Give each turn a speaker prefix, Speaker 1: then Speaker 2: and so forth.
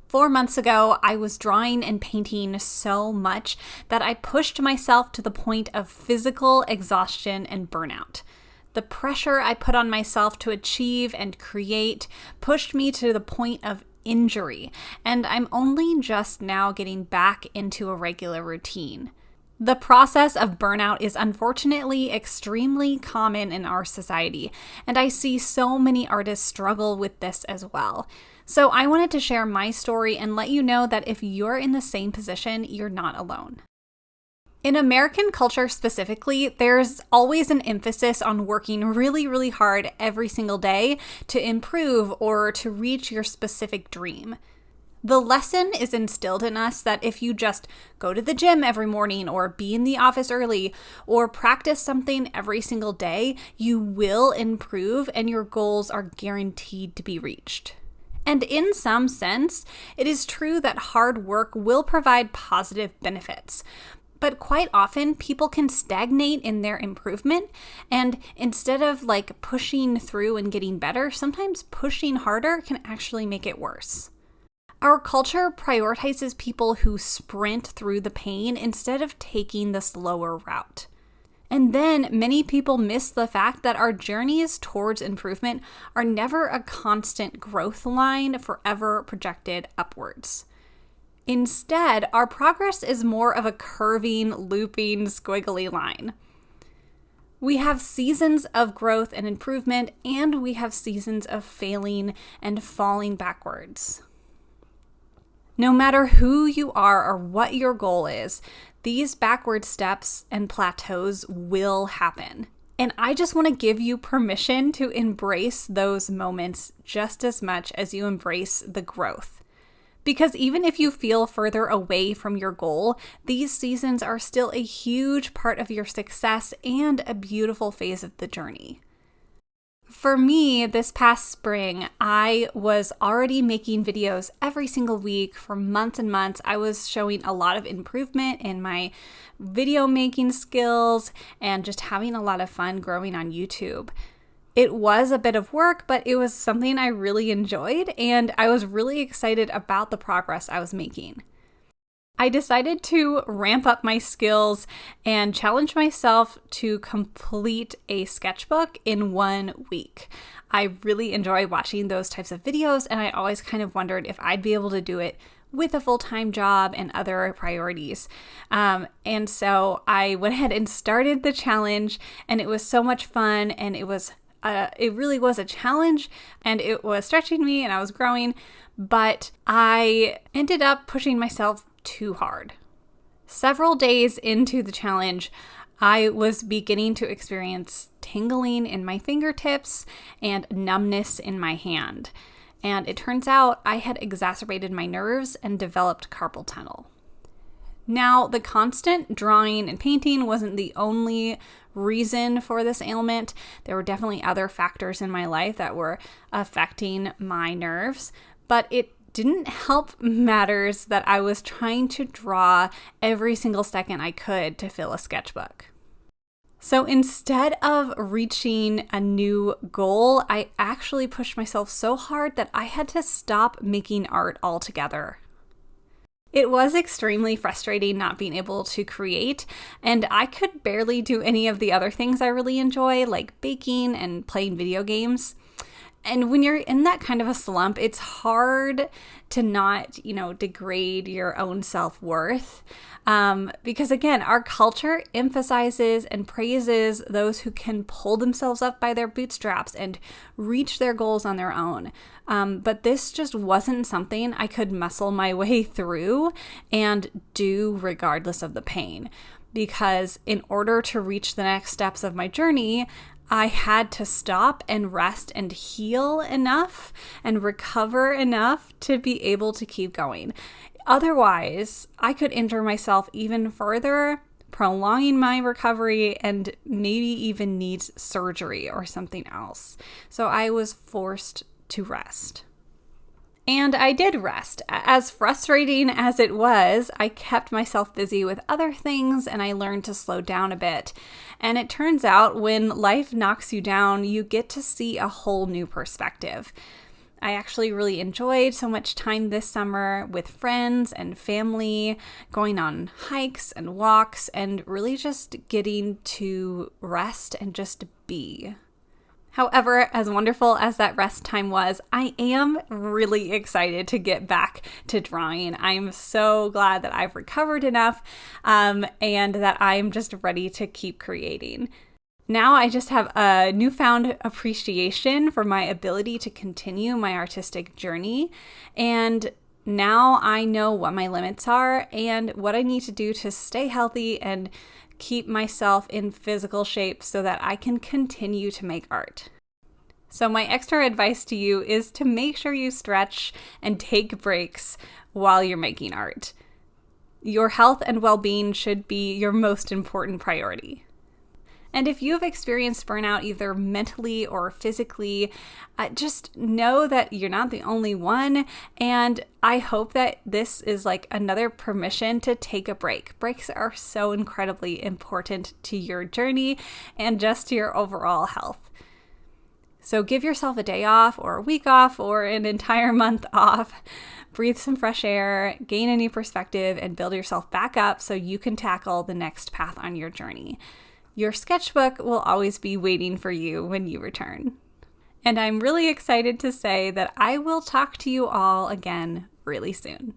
Speaker 1: 4 months ago, I was drawing and painting so much that I pushed myself to the point of physical exhaustion and burnout. The pressure I put on myself to achieve and create pushed me to the point of injury, and I'm only just now getting back into a regular routine. The process of burnout is unfortunately extremely common in our society, and I see so many artists struggle with this as well. So I wanted to share my story and let you know that if you're in the same position, you're not alone. In American culture specifically, there's always an emphasis on working really, really hard every single day to improve or to reach your specific dream. The lesson is instilled in us that if you just go to the gym every morning or be in the office early or practice something every single day, you will improve and your goals are guaranteed to be reached. And in some sense, it is true that hard work will provide positive benefits. But quite often, people can stagnate in their improvement, and instead of pushing through and getting better, sometimes pushing harder can actually make it worse. Our culture prioritizes people who sprint through the pain instead of taking the slower route. And then many people miss the fact that our journeys towards improvement are never a constant growth line forever projected upwards. Instead, our progress is more of a curving, looping, squiggly line. We have seasons of growth and improvement, and we have seasons of failing and falling backwards. No matter who you are or what your goal is, these backward steps and plateaus will happen. And I just want to give you permission to embrace those moments just as much as you embrace the growth. Because even if you feel further away from your goal, these seasons are still a huge part of your success and a beautiful phase of the journey. For me, this past spring, I was already making videos every single week for months and months. I was showing a lot of improvement in my video making skills and just having a lot of fun growing on YouTube. It was a bit of work, but it was something I really enjoyed, and I was really excited about the progress I was making. I decided to ramp up my skills and challenge myself to complete a sketchbook in 1 week. I really enjoy watching those types of videos, and I always kind of wondered if I'd be able to do it with a full-time job and other priorities. And so I went ahead and started the challenge, and it was so much fun, and it really was a challenge, and it was stretching me, and I was growing, but I ended up pushing myself too hard. Several days into the challenge, I was beginning to experience tingling in my fingertips and numbness in my hand. And it turns out I had exacerbated my nerves and developed carpal tunnel. Now, the constant drawing and painting wasn't the only reason for this ailment. There were definitely other factors in my life that were affecting my nerves, but it didn't help matters that I was trying to draw every single second I could to fill a sketchbook. So instead of reaching a new goal, I actually pushed myself so hard that I had to stop making art altogether. It was extremely frustrating not being able to create, and I could barely do any of the other things I really enjoy, like baking and playing video games. And when you're in that kind of a slump, it's hard to not, degrade your own self-worth. Because again, our culture emphasizes and praises those who can pull themselves up by their bootstraps and reach their goals on their own. But this just wasn't something I could muscle my way through and do regardless of the pain. Because in order to reach the next steps of my journey, I had to stop and rest and heal enough and recover enough to be able to keep going. Otherwise, I could injure myself even further, prolonging my recovery and maybe even need surgery or something else. So I was forced to rest. And I did rest. As frustrating as it was, I kept myself busy with other things and I learned to slow down a bit. And it turns out when life knocks you down, you get to see a whole new perspective. I actually really enjoyed so much time this summer with friends and family, going on hikes and walks, and really just getting to rest and just be. However, as wonderful as that rest time was, I am really excited to get back to drawing. I'm so glad that I've recovered enough and that I'm just ready to keep creating. Now I just have a newfound appreciation for my ability to continue my artistic journey, and now I know what my limits are and what I need to do to stay healthy and keep myself in physical shape so that I can continue to make art. So my extra advice to you is to make sure you stretch and take breaks while you're making art. Your health and well-being should be your most important priority. And if you have experienced burnout either mentally or physically, just know that you're not the only one. And I hope that this is like another permission to take a break. Breaks are so incredibly important to your journey and just to your overall health. So give yourself a day off or a week off or an entire month off. Breathe some fresh air, gain a new perspective, and build yourself back up so you can tackle the next path on your journey. Your sketchbook will always be waiting for you when you return. And I'm really excited to say that I will talk to you all again really soon.